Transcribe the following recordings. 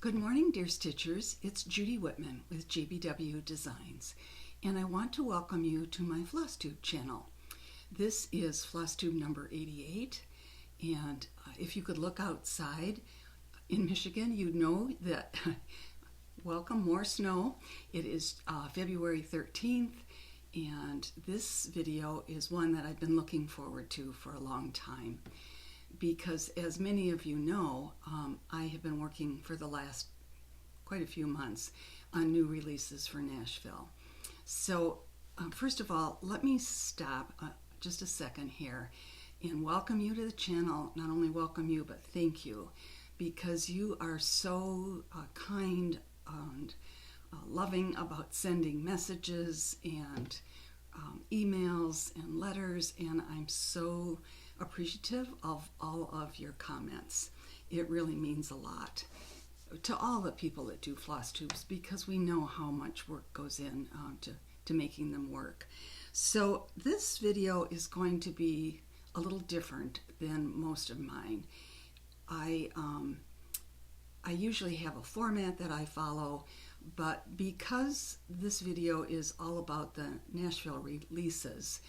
Good morning, dear Stitchers. It's Judy Whitman with JBW Designs, and I want to welcome you to my Flosstube channel. This is Flosstube number 88, and if you could look outside in Michigan, you'd know that welcome, more snow. It is February 13th, and this video is one that I've been looking forward to for a long time. Because as many of you know, I have been working for the last quite a few months on new releases for Nashville. So first of all, let me stop just a second here and welcome you to the channel. Not only welcome you, but thank you, because you are so kind and loving about sending messages and emails and letters, and I'm so appreciative of all of your comments. It really means a lot to all the people that do floss tubes, because we know how much work goes in to making them work. So this video is going to be a little different than most of mine. I usually have a format that I follow, but because this video is all about the Nashville releases,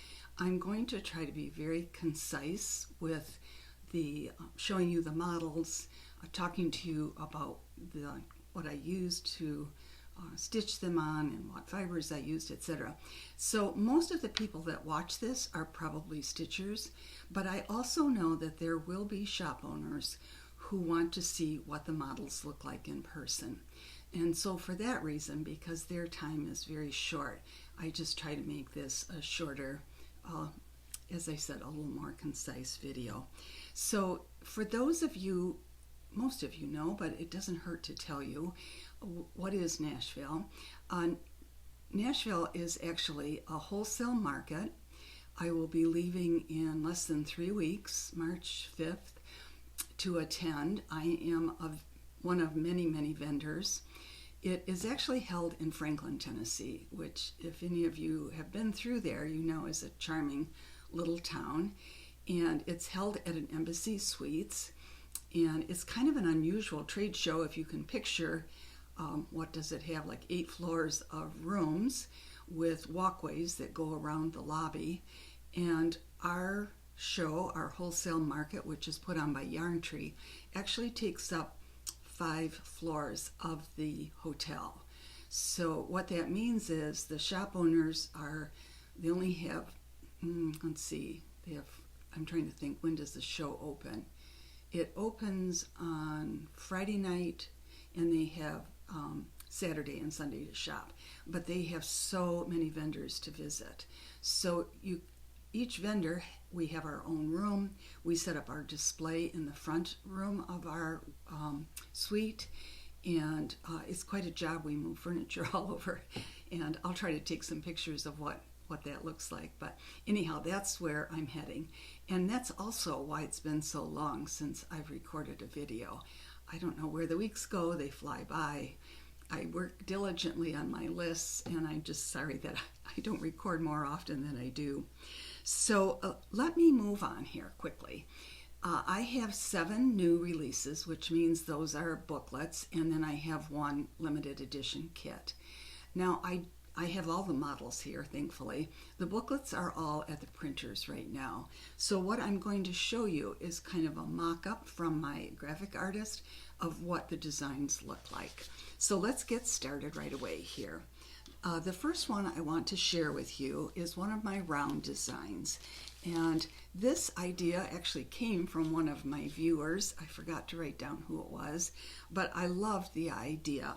I'm going to try to be very concise with the showing you the models, talking to you about what I used to stitch them on and what fibers I used, etc. So most of the people that watch this are probably stitchers, but I also know that there will be shop owners who want to see what the models look like in person. And so for that reason, because their time is very short, I just try to make this a shorter, as I said, a little more concise video. So for those of you, most of you know, but it doesn't hurt to tell you, what is Nashville? Nashville is actually a wholesale market. I will be leaving in less than 3 weeks, March 5th, to attend. I am one of many, many vendors. It is actually held in Franklin, Tennessee, which, if any of you have been through there, you know is a charming little town. And it's held at an Embassy Suites. And it's kind of an unusual trade show. If you can picture, what does it have, like 8 floors of rooms with walkways that go around the lobby. And our show, our wholesale market, which is put on by Yarn Tree, actually takes up 5 floors of the hotel. So what that means is the shop owners they only have, let's see, I'm trying to think, when does the show open? It opens on Friday night, and they have Saturday and Sunday to shop. But they have so many vendors to visit. So each vendor, we have our own room. We set up our display in the front room of our suite, and it's quite a job. We move furniture all over, and I'll try to take some pictures of what that looks like. But anyhow, that's where I'm heading, and that's also why it's been so long since I've recorded a video. I don't know where the weeks go. They fly by. I work diligently on my lists, and I'm just sorry that I don't record more often than I do. So let me move on here quickly. I have 7 new releases, which means those are booklets, and then I have 1 limited edition kit. Now I have all the models here, thankfully. The booklets are all at the printers right now. So what I'm going to show you is kind of a mock-up from my graphic artist of what the designs look like. So let's get started right away here. The first one I want to share with you is one of my round designs. And this idea actually came from one of my viewers. I forgot to write down who it was, but I loved the idea.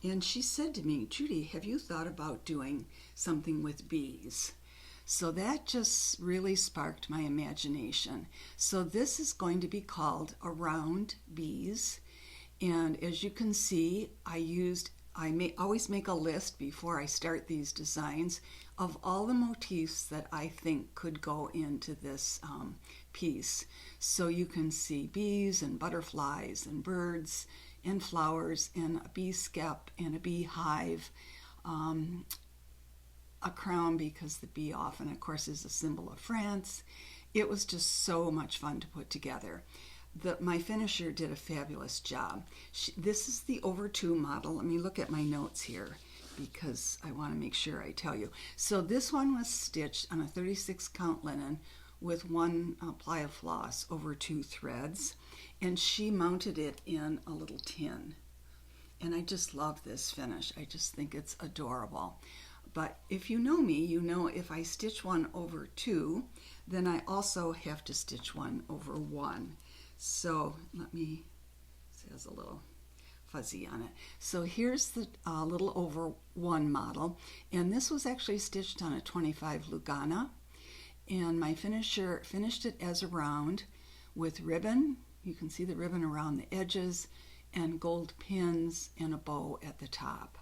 And she said to me, "Judy, have you thought about doing something with bees?" So that just really sparked my imagination. So this is going to be called Around Bees. And as you can see, I always make a list before I start these designs of all the motifs that I think could go into this piece. So you can see bees and butterflies and birds and flowers and a bee skep and a beehive, a crown, because the bee often, of course, is a symbol of France. It was just so much fun to put together. my finisher did a fabulous job. This is the over 2 model. Let me look at my notes here because I want to make sure I tell you. So this one was stitched on a 36 count linen with 1 ply of floss over 2 threads, and she mounted it in a little tin. And I just love this finish. I just think it's adorable. But if you know me, you know if I stitch one over 2, then I also have to stitch one over 1. So let me, it has a little fuzzy on it. So here's the little over 1 model, and this was actually stitched on a 25 Lugana, and my finisher finished it as a round with ribbon. You can see the ribbon around the edges, and gold pins and a bow at the top.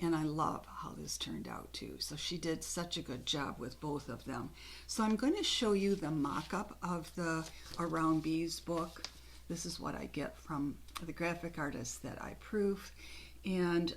And I love how this turned out too. So she did such a good job with both of them. So I'm going to show you the mock-up of the Around Bees book. This is what I get from the graphic artist that I proof. And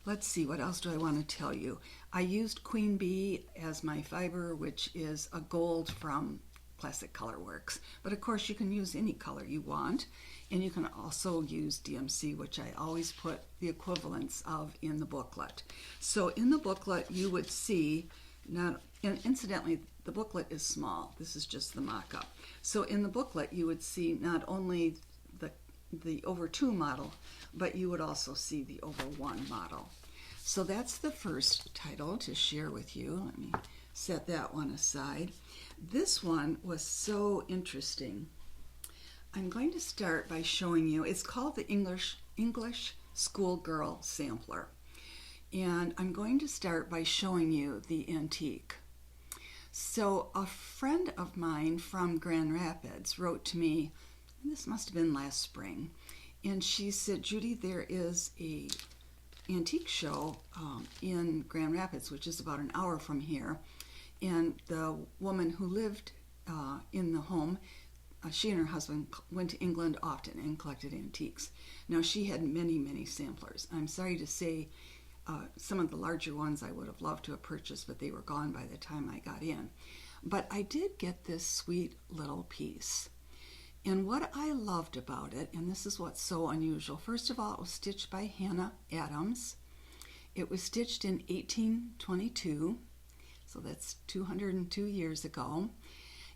let's see, what else do I want to tell you? I used Queen Bee as my fiber, which is a gold from Classic Color Works. But of course you can use any color you want. And you can also use DMC, which I always put the equivalents of in the booklet. So in the booklet you would see, and incidentally the booklet is small, this is just the mock-up. So in the booklet you would see not only the over 2 model, but you would also see the over 1 model. So that's the first title to share with you. Let me set that one aside. This one was so interesting. I'm going to start by showing you, it's called the English Schoolgirl Sampler. And I'm going to start by showing you the antique. So a friend of mine from Grand Rapids wrote to me, and this must have been last spring, and she said, Judy, there is a antique show in Grand Rapids, which is about an hour from here, and the woman who lived in the home, she and her husband went to England often and collected antiques. Now she had many samplers. I'm sorry to say some of the larger ones I would have loved to have purchased, but they were gone by the time I got in. But I did get this sweet little piece. And what I loved about it, and this is what's so unusual, first of all, it was stitched by Hannah Adams. It was stitched in 1822, so that's 202 years ago.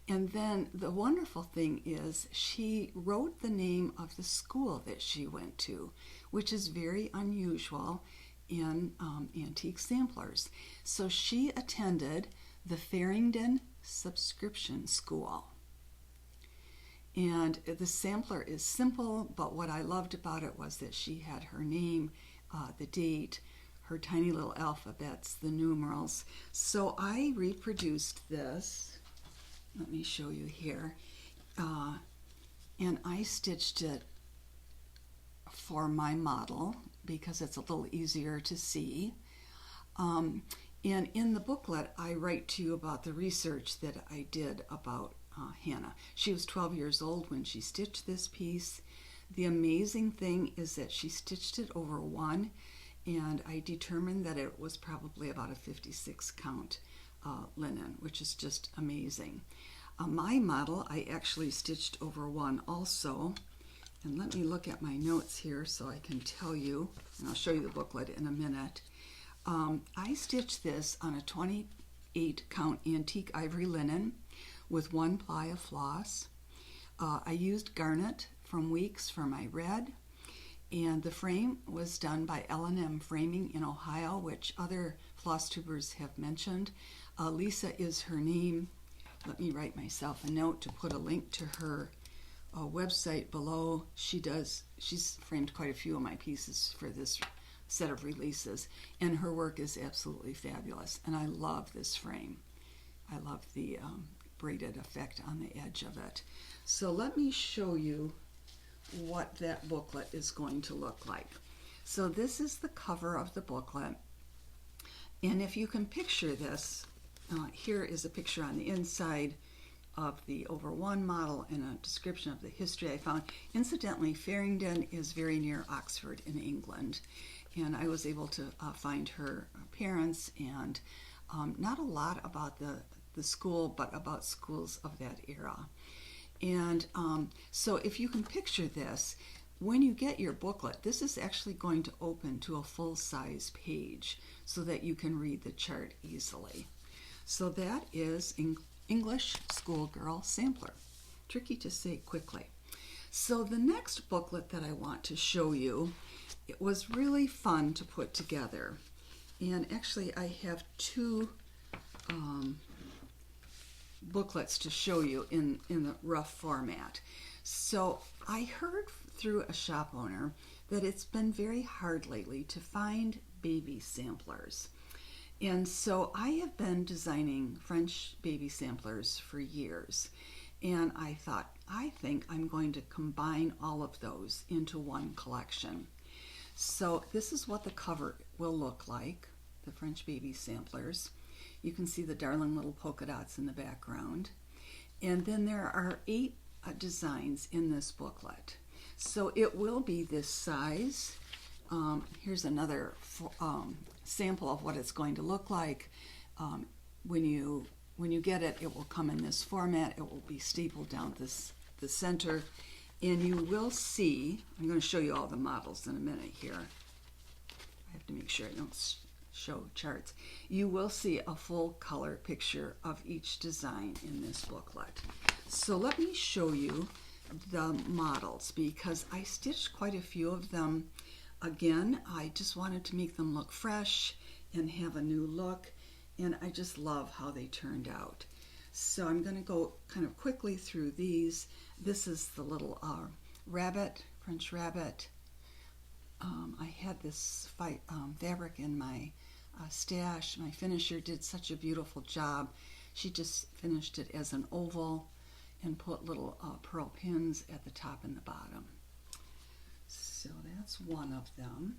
And then the wonderful thing is she wrote the name of the school that she went to, which is very unusual in antique samplers. So she attended the Farringdon Subscription School. And the sampler is simple, but what I loved about it was that she had her name, the date, her tiny little alphabets, the numerals. So I reproduced this. Let me show you here. And I stitched it for my model because it's a little easier to see. And in the booklet, I write to you about the research that I did about Hannah. She was 12 years old when she stitched this piece. The amazing thing is that she stitched it over 1, and I determined that it was probably about a 56 count linen, which is just amazing. My model I actually stitched over 1 also, and let me look at my notes here so I can tell you, and I'll show you the booklet in a minute. I stitched this on a 28 count antique ivory linen with 1 ply of floss. I used garnet from Weeks for my red, and the frame was done by L&M Framing in Ohio, which other floss tubers have mentioned. Lisa is her name. Let me write myself a note to put a link to her website below. She's framed quite a few of my pieces for this set of releases, and her work is absolutely fabulous, and I love this frame. I love the braided effect on the edge of it. So let me show you what that booklet is going to look like. So this is the cover of the booklet, and if you can picture this, here is a picture on the inside of the over 1 model and a description of the history I found. Incidentally, Farringdon is very near Oxford in England, and I was able to find her parents, and not a lot about the school, but about schools of that era. And so if you can picture this, when you get your booklet, this is actually going to open to a full-size page so that you can read the chart easily. So that is English Schoolgirl Sampler. Tricky to say quickly. So the next booklet that I want to show you, it was really fun to put together. And actually I have two booklets to show you in the rough format. So I heard through a shop owner that it's been very hard lately to find baby samplers. And so I have been designing French baby samplers for years. And I thought, I think I'm going to combine all of those into one collection. So this is what the cover will look like, the French baby samplers. You can see the darling little polka dots in the background. And then there are 8 designs in this booklet. So it will be this size. Here's another sample of what it's going to look like. When you get it, it will come in this format. It will be stapled down the center. And you will see, I'm going to show you all the models in a minute here. I have to make sure I don't show charts. You will see a full color picture of each design in this booklet. So let me show you the models because I stitched quite a few of them. Again, I just wanted to make them look fresh and have a new look, and I just love how they turned out. So I'm going to go kind of quickly through these. This is the little rabbit, French rabbit. I had this fabric in my stash. My finisher did such a beautiful job. She just finished it as an oval and put little pearl pins at the top and the bottom. So that's one of them.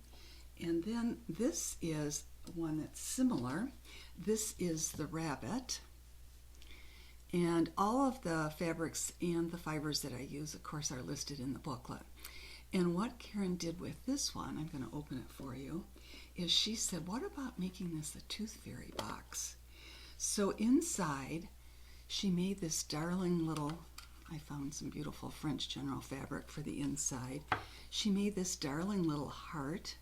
And then this is one that's similar. This is the rabbit. And all of the fabrics and the fibers that I use, of course, are listed in the booklet. And what Karen did with this one, I'm going to open it for you, is she said, what about making this a tooth fairy box? So inside, she made this darling little, I found some beautiful French general fabric for the inside. She made this darling little heart,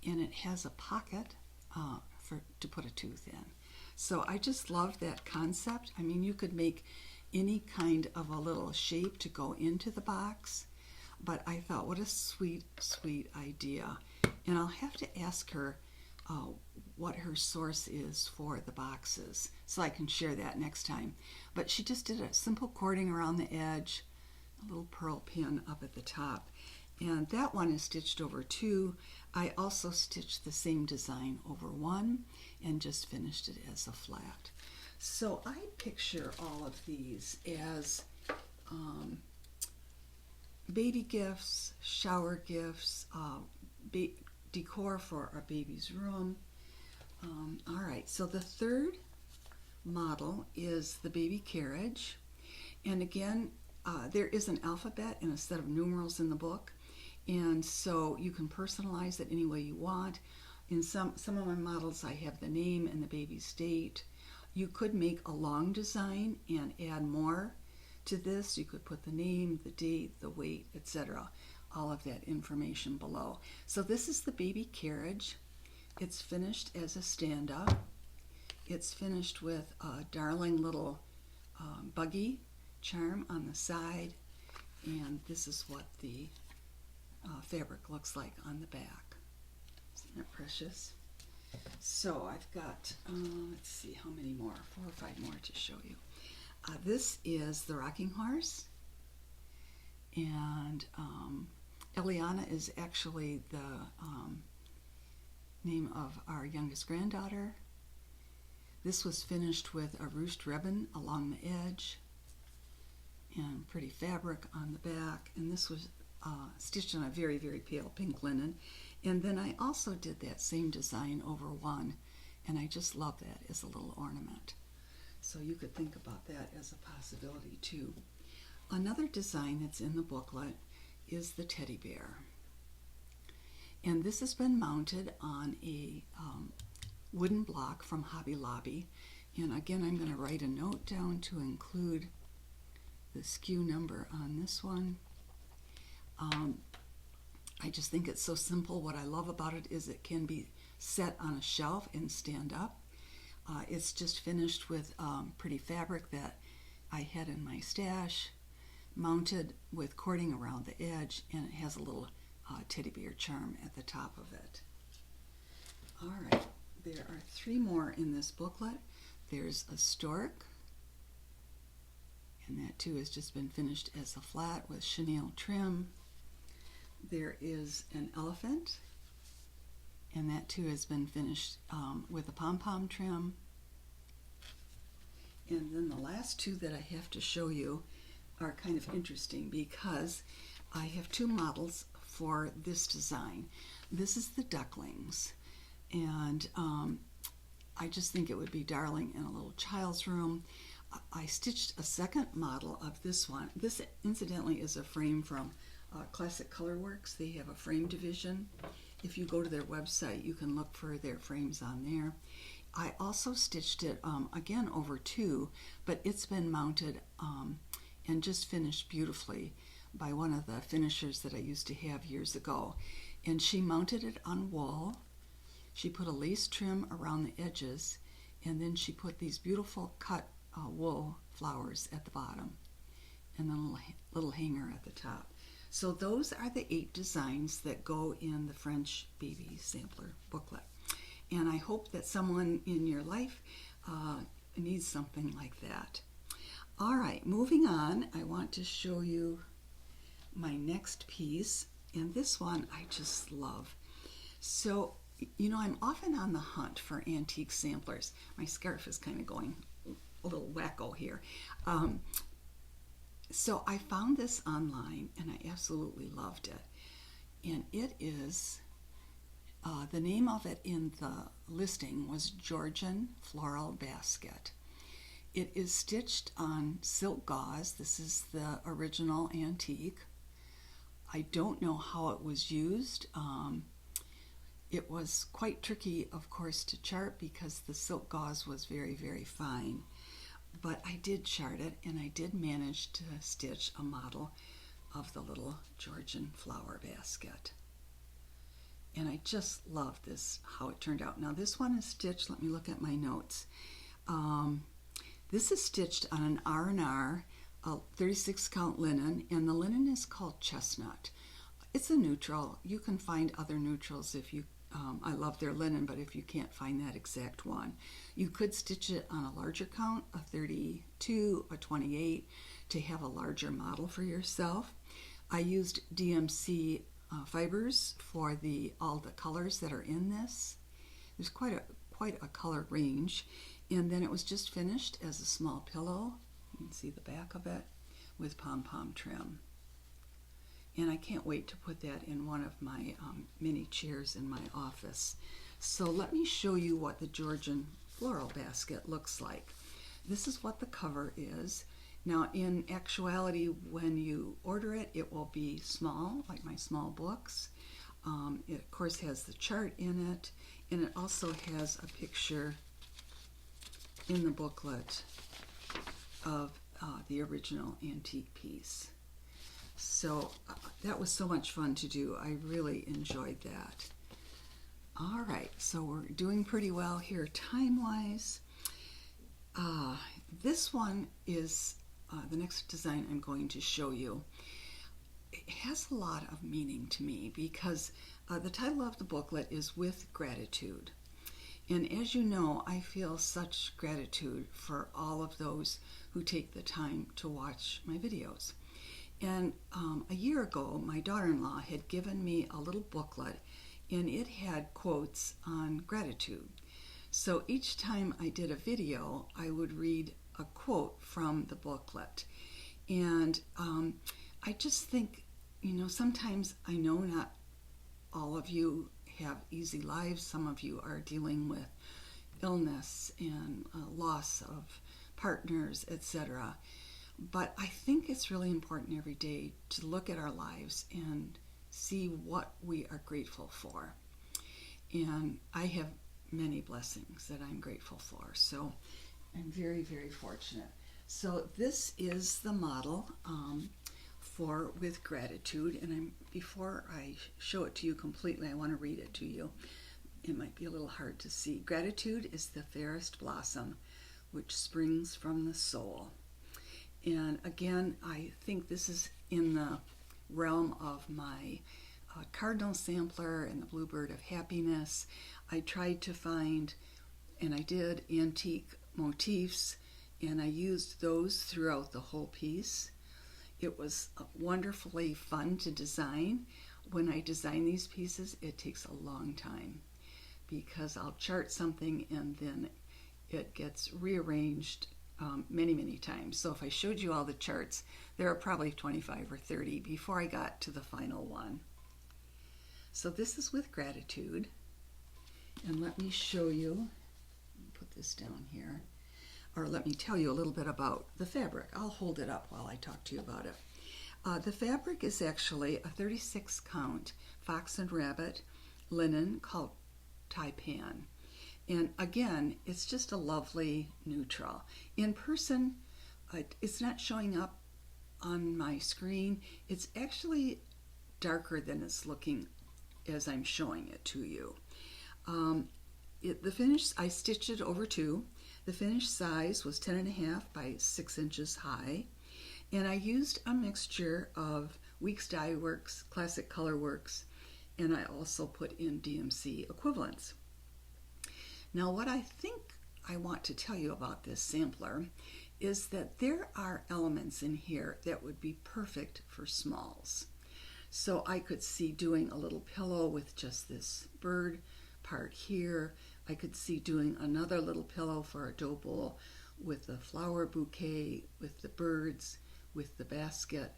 and it has a pocket to put a tooth in. So I just love that concept. I mean, you could make any kind of a little shape to go into the box, but I thought, what a sweet, sweet idea. And I'll have to ask her what her source is for the boxes, so I can share that next time. But she just did a simple cording around the edge, a little pearl pin up at the top. And that one is stitched over 2. I also stitched the same design over 1 and just finished it as a flat. So I picture all of these as baby gifts, shower gifts, decor for our baby's room. All right, so the third model is the baby carriage. And again, there is an alphabet and a set of numerals in the book. And so you can personalize it any way you want. In some of my models, I have the name and the baby's date. You could make a long design and add more to this. You could put the name, the date, the weight, etc. All of that information below. So this is the baby carriage. It's finished as a stand-up. It's finished with a darling little buggy charm on the side. And this is what the fabric looks like on the back. Isn't that precious? So I've got, let's see how many more, 4 or 5 more to show you. This is the rocking horse, and Eliana is actually the name of our youngest granddaughter. This was finished with a ruched ribbon along the edge and pretty fabric on the back, and this was stitched on a very, very pale pink linen. And then I also did that same design over 1, and I just love that as a little ornament. So you could think about that as a possibility too. Another design that's in the booklet is the teddy bear. And this has been mounted on a wooden block from Hobby Lobby. And again, I'm going to write a note down to include the SKU number on this one. I just think it's so simple. What I love about it is it can be set on a shelf and stand up. It's just finished with pretty fabric that I had in my stash, mounted with cording around the edge, and it has a little teddy bear charm at the top of it. All right, there are 3 more in this booklet. There's a stork, and that too has just been finished as a flat with chenille trim. There is an elephant, and that too has been finished with a pom-pom trim. And then the last 2 that I have to show you are kind of interesting because I have 2 models for this design. This is the ducklings, and I just think it would be darling in a little child's room. I stitched a second model of this one. This incidentally is a frame from Classic Colorworks. They have a frame division. If you go to their website, you can look for their frames on there. I also stitched it again over 2, but it's been mounted and just finished beautifully by one of the finishers that I used to have years ago. And she mounted it on wool. She put a lace trim around the edges, and then she put these beautiful cut wool flowers at the bottom, and then a little hanger at the top. So those are the 8 designs that go in the French Baby Sampler booklet. And I hope that someone in your life needs something like that. All right, moving on, I want to show you my next piece. And this one I just love. So, you know, I'm often on the hunt for antique samplers. My scarf is kind of going a little wacko here. So I found this online and I absolutely loved it. And it is, the name of it in the listing was Georgian Floral Basket. It is stitched on silk gauze. This is the original antique. I don't know how it was used. It was quite tricky, of course, to chart because the silk gauze was very, very fine. But I did chart it, and I did manage to stitch a model of the little Georgian flower basket. And I just love this, how it turned out. Now this one is stitched, let me look at my notes. This is stitched on an R&R, 36 count linen, and the linen is called Chestnut. It's a neutral. You can find other neutrals if you, I love their linen, but if you can't find that exact one. You could stitch it on a larger count, a 32, a 28, to have a larger model for yourself. I used DMC fibers for all the colors that are in this. There's quite a color range. And then it was just finished as a small pillow. You can see the back of it with pom-pom trim. And I can't wait to put that in one of my mini chairs in my office. So let me show you what the Georgian floral basket looks like. This is what the cover is. Now in actuality, when you order it, it will be small, like my small books. It of course has the chart in it, and it also has a picture in the booklet of the original antique piece. So that was so much fun to do. I really enjoyed that. All right, so we're doing pretty well here time-wise. This one is the next design I'm going to show you. It has a lot of meaning to me because the title of the booklet is With Gratitude. And as you know, I feel such gratitude for all of those who take the time to watch my videos. And a year ago, my daughter-in-law had given me a little booklet, and it had quotes on gratitude. So each time I did a video, I would read a quote from the booklet. And I just think, you know, sometimes I know not all of you have easy lives. Some of you are dealing with illness and loss of partners, etc. But I think it's really important every day to look at our lives and see what we are grateful for. And I have many blessings that I'm grateful for. So I'm very, very fortunate. So this is the model for With Gratitude, and before I show it to you completely, I want to read it to you. It might be a little hard to see. Gratitude is the fairest blossom which springs from the soul. And again, I think this is in the realm of my Cardinal Sampler and the Bluebird of Happiness. I tried to find, and I did, antique motifs, and I used those throughout the whole piece. It was wonderfully fun to design. When I design these pieces, it takes a long time because I'll chart something and then it gets rearranged many times. So if I showed you all the charts, there are probably 25 or 30 before I got to the final one. So this is With Gratitude, and let me show you, put this down here, or let me tell you a little bit about the fabric. I'll hold it up while I talk to you about it. The fabric is actually a 36 count fox and rabbit linen called taipan. And again, it's just a lovely neutral. In person, it's not showing up on my screen. It's actually darker than it's looking as I'm showing it to you. The finish, I stitched it over 2. The finished size was 10.5 by 6 inches high. And I used a mixture of Weeks Dye Works, Classic Color Works, and I also put in DMC equivalents. Now, what I think I want to tell you about this sampler is that there are elements in here that would be perfect for smalls. So I could see doing a little pillow with just this bird part here. I could see doing another little pillow for a dough bowl with the flower bouquet, with the birds, with the basket.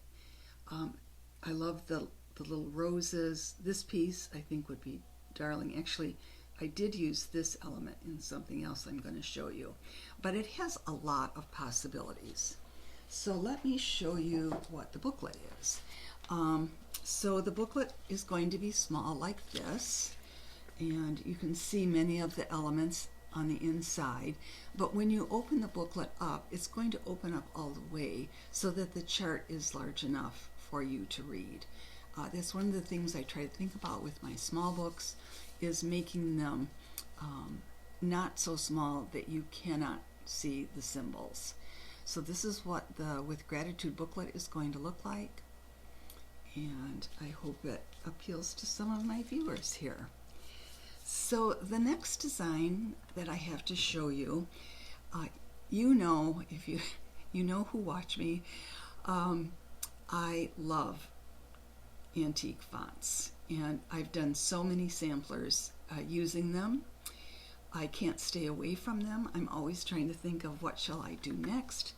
I love the little roses. This piece I think would be darling. Actually, I did use this element in something else I'm going to show you, but it has a lot of possibilities. So let me show you what the booklet is. So the booklet is going to be small like this, and you can see many of the elements on the inside, but when you open the booklet up, it's going to open up all the way so that the chart is large enough for you to read. That's one of the things I try to think about with my small books, is making them not so small that you cannot see the symbols. So this is what the With Gratitude booklet is going to look like, and I hope it appeals to some of my viewers here. So the next design that I have to show you, you know, if you know who watch me, I love antique fonts, and I've done so many samplers using them. I can't stay away from them. I'm always trying to think of what shall I do next.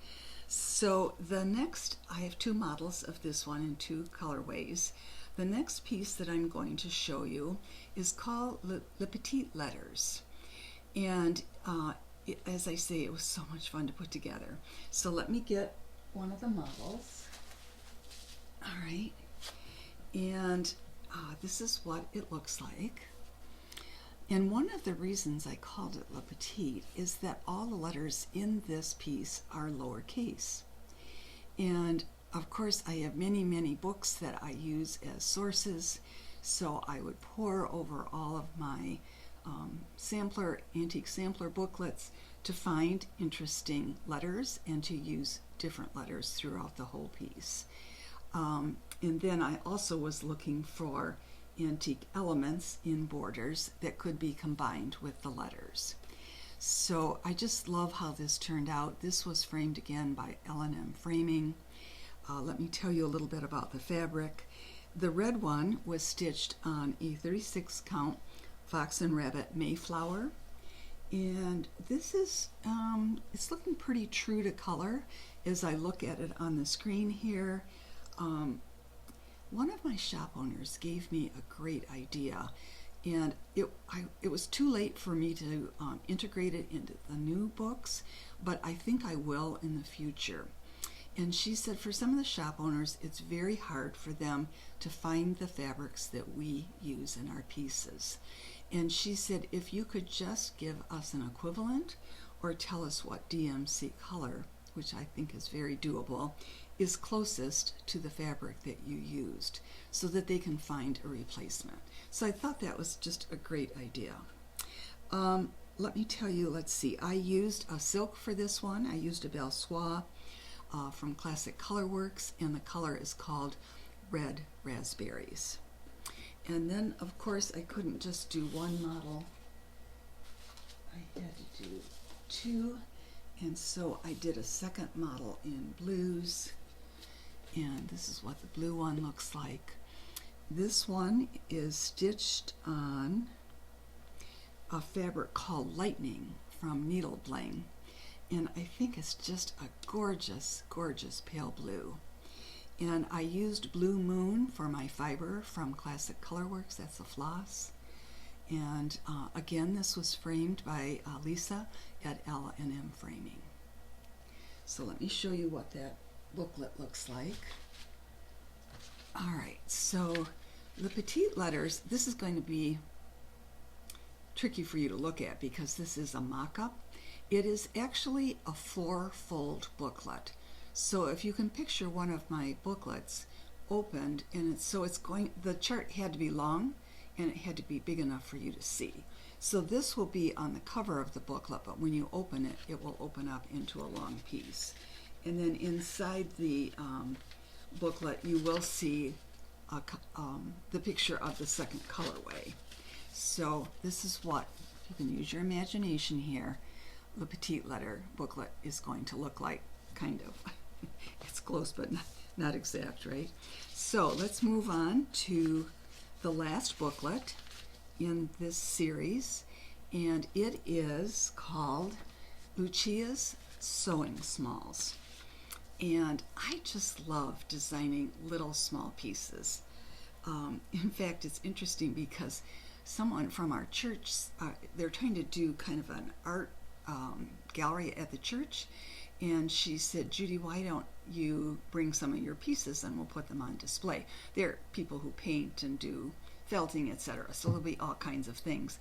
So the next, I have 2 models of this one in 2 colorways. The next piece that I'm going to show you is called Le Petite Lettres, and as I say, it was so much fun to put together. So let me get one of the models. All right, and this is what it looks like. And one of the reasons I called it Le Petite is that all the letters in this piece are lowercase. And of course, I have many books that I use as sources, so I would pore over all of my antique sampler booklets to find interesting letters and to use different letters throughout the whole piece. And then I also was looking for antique elements in borders that could be combined with the letters. So I just love how this turned out. This was framed again by L&M Framing. Let me tell you a little bit about the fabric. The red one was stitched on a 36 count Fox and Rabbit Mayflower, and this is it's looking pretty true to color as I look at it on the screen here. One of my shop owners gave me a great idea, and it was too late for me to integrate it into the new books, but I think I will in the future. And she said for some of the shop owners, it's very hard for them to find the fabrics that we use in our pieces. And she said if you could just give us an equivalent or tell us what DMC color which I think is very doable, is closest to the fabric that you used so that they can find a replacement. So I thought that was just a great idea. Let me tell you, let's see, I used a silk for this one. I used a Belle Soie from Classic Colorworks, and the color is called Red Raspberries. And then, of course, I couldn't just do one model. I had to do two, and so I did a second model in blues, and this is what the blue one looks like. This one is stitched on a fabric called Lightning from Needle Bling, and I think it's just a gorgeous, gorgeous pale blue. And I used Blue Moon for my fiber from Classic Colorworks. That's a floss. And again, this was framed by Lisa at L&M Framing. So let me show you what that booklet looks like. All right, so the Petite Lettres, this is going to be tricky for you to look at because this is a mock-up. It is actually a 4-fold booklet. So if you can picture one of my booklets opened, and the chart had to be long and it had to be big enough for you to see. So this will be on the cover of the booklet, but when you open it, it will open up into a long piece. And then inside the booklet, you will see the picture of the second colorway. So this is what, if you can use your imagination here, the Petite Letter booklet is going to look like, kind of. It's close, but not exact, right? So let's move on to the last booklet in this series, and it is called Lucia's Sewing Smalls. And I just love designing little small pieces. In fact, it's interesting because someone from our church, they're trying to do kind of an art gallery at the church, and she said, Judy, why don't you bring some of your pieces and we'll put them on display. There are people who paint and do felting, etc., so there'll be all kinds of things.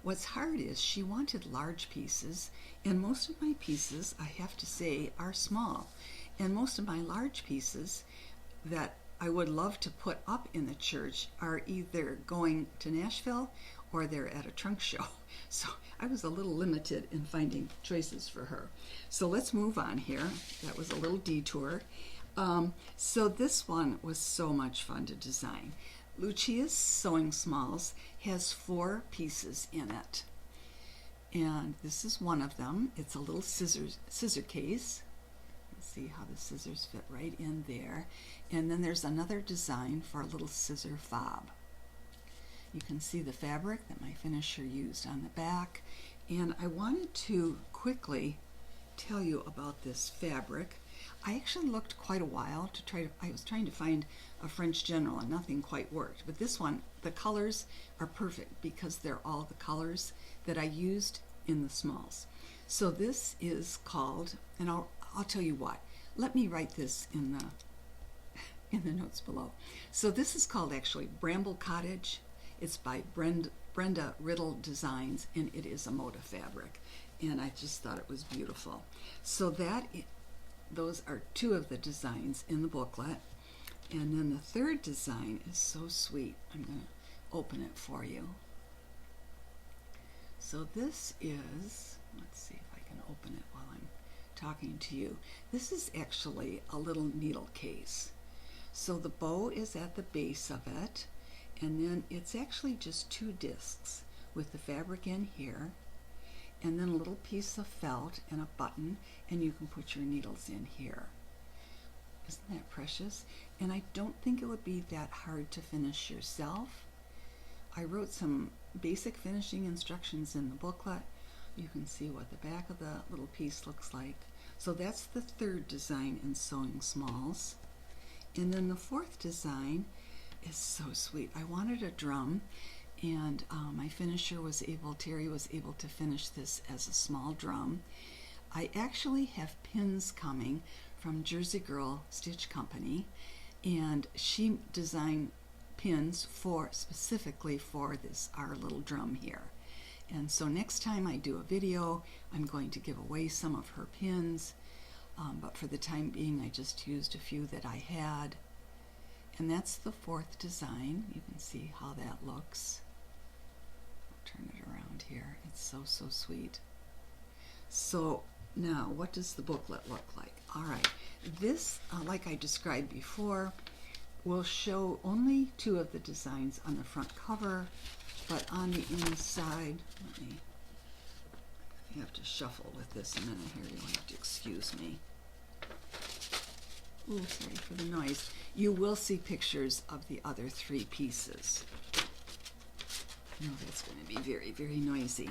What's hard is she wanted large pieces, and most of my pieces, I have to say, are small. And most of my large pieces that I would love to put up in the church are either going to Nashville or they're at a trunk show. So I was a little limited in finding choices for her. So let's move on here. That was a little detour. So this one was so much fun to design. Lucia's Sewing Smalls has 4 pieces in it. And this is one of them. It's a little scissor case. Let's see how the scissors fit right in there. And then there's another design for a little scissor fob. You can see the fabric that my finisher used on the back. And I wanted to quickly tell you about this fabric. I actually looked quite a while I was trying to find a French General and nothing quite worked. But this one, the colors are perfect because they're all the colors that I used in the smalls. So this is called, and I'll tell you what, let me write this in the notes below. So this is called actually Bramble Cottage. It's by Brenda Riddle Designs, and it is a Moda fabric, and I just thought it was beautiful. So those are 2 of the designs in the booklet, and then the third design is so sweet. I'm going to open it for you. So this is, let's see if I can open it while I'm talking to you. This is actually a little needle case. So the bow is at the base of it, and then it's actually just 2 discs with the fabric in here, and then a little piece of felt and a button, and you can put your needles in here. Isn't that precious? And I don't think it would be that hard to finish yourself. I wrote some basic finishing instructions in the booklet. You can see what the back of the little piece looks like. So that's the 3rd design in Sewing Smalls. And then the 4th design is so sweet. I wanted a drum, and my finisher Terry was able to finish this as a small drum. I actually have pins coming from Jersey Girl Stitch Company, and she designed pins specifically for our little drum here. And so next time I do a video, I'm going to give away some of her pins. but for the time being I just used a few that I had. And that's the fourth design. You can see how that looks. I'll turn it around here. It's so, so sweet. So now, what does the booklet look like? All right, this, like I described before, will show only 2 of the designs on the front cover, but on the inside, I have to shuffle with this a minute here. You'll have to excuse me. Ooh, sorry for the noise. You will see pictures of the other 3 pieces. No, that's going to be very, very noisy.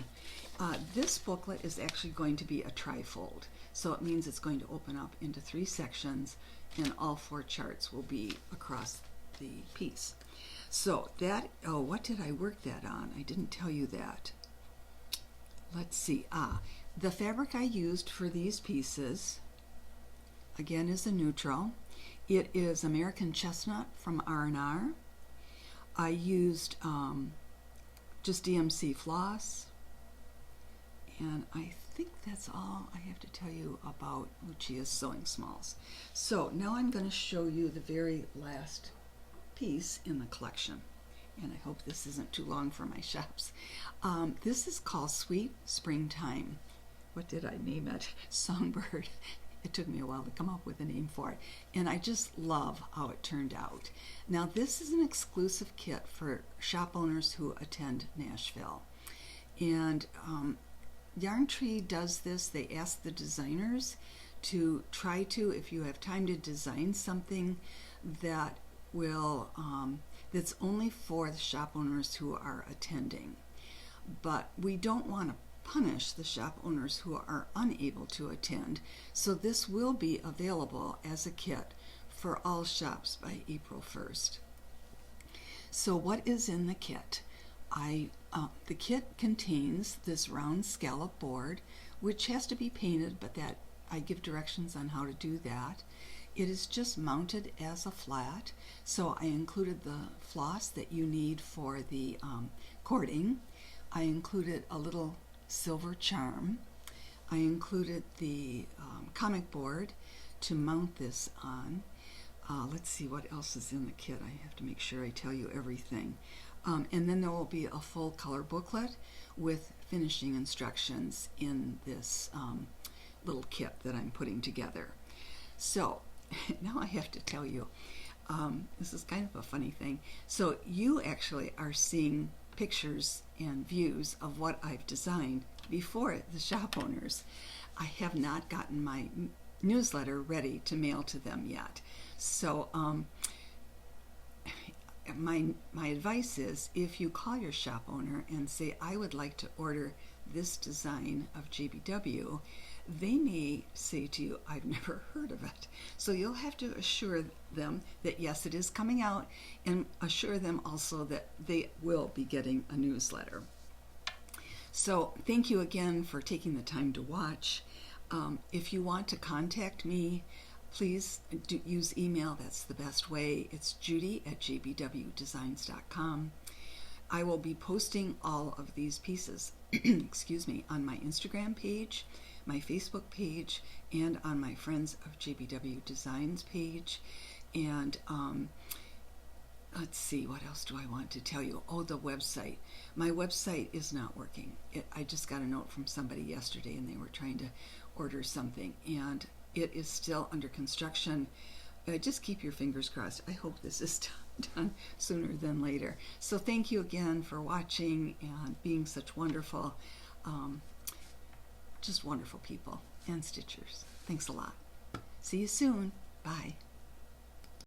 This booklet is actually going to be a trifold, so it means it's going to open up into 3 sections, and all 4 charts will be across the piece. So that, oh, what did I work that on? I didn't tell you that. Let's see. The fabric I used for these pieces, again, is a neutral. It is American Chestnut from R&R. I used just DMC floss, and I think that's all I have to tell you about Lucia's sewing smalls. So now I'm going to show you the very last piece in the collection, and I hope this isn't too long for my shops. This is called Sweet Springtime. What did I name it? Songbird. It took me a while to come up with a name for it, and I just love how it turned out. Now, this is an exclusive kit for shop owners who attend Nashville, and Yarn Tree does this. They ask the designers to try to, if you have time, to design something that will that's only for the shop owners who are attending. But we don't want to punish the shop owners who are unable to attend, so this will be available as a kit for all shops by April 1st. So what is in the kit? The kit contains this round scallop board, which has to be painted, but that I give directions on how to do that. It is just mounted as a flat, so I included the floss that you need for the cording. I included a little silver charm. I included the comic board to mount this on. Let's see what else is in the kit. I have to make sure I tell you everything. And then there will be a full color booklet with finishing instructions in this little kit that I'm putting together. So now I have to tell you, this is kind of a funny thing. So you actually are seeing pictures and views of what I've designed before the shop owners. I have not gotten my newsletter ready to mail to them yet. So my advice is, if you call your shop owner and say, I would like to order this design of JBW, they may say to you, I've never heard of it. So you'll have to assure them that yes, it is coming out, and assure them also that they will be getting a newsletter. So thank you again for taking the time to watch. If you want to contact me, please use email. That's the best way. It's judy@jbwdesigns.com. I will be posting all of these pieces excuse me, on my Instagram page, my Facebook page, and on my Friends of JBW Designs page. And let's see, what else do I want to tell you? Oh, the website. My website is not working. I just got a note from somebody yesterday, and they were trying to order something, and it is still under construction. Just keep your fingers crossed. I hope this is done sooner than later. So thank you again for watching and being such wonderful, just wonderful people and stitchers. Thanks a lot. See you soon. Bye.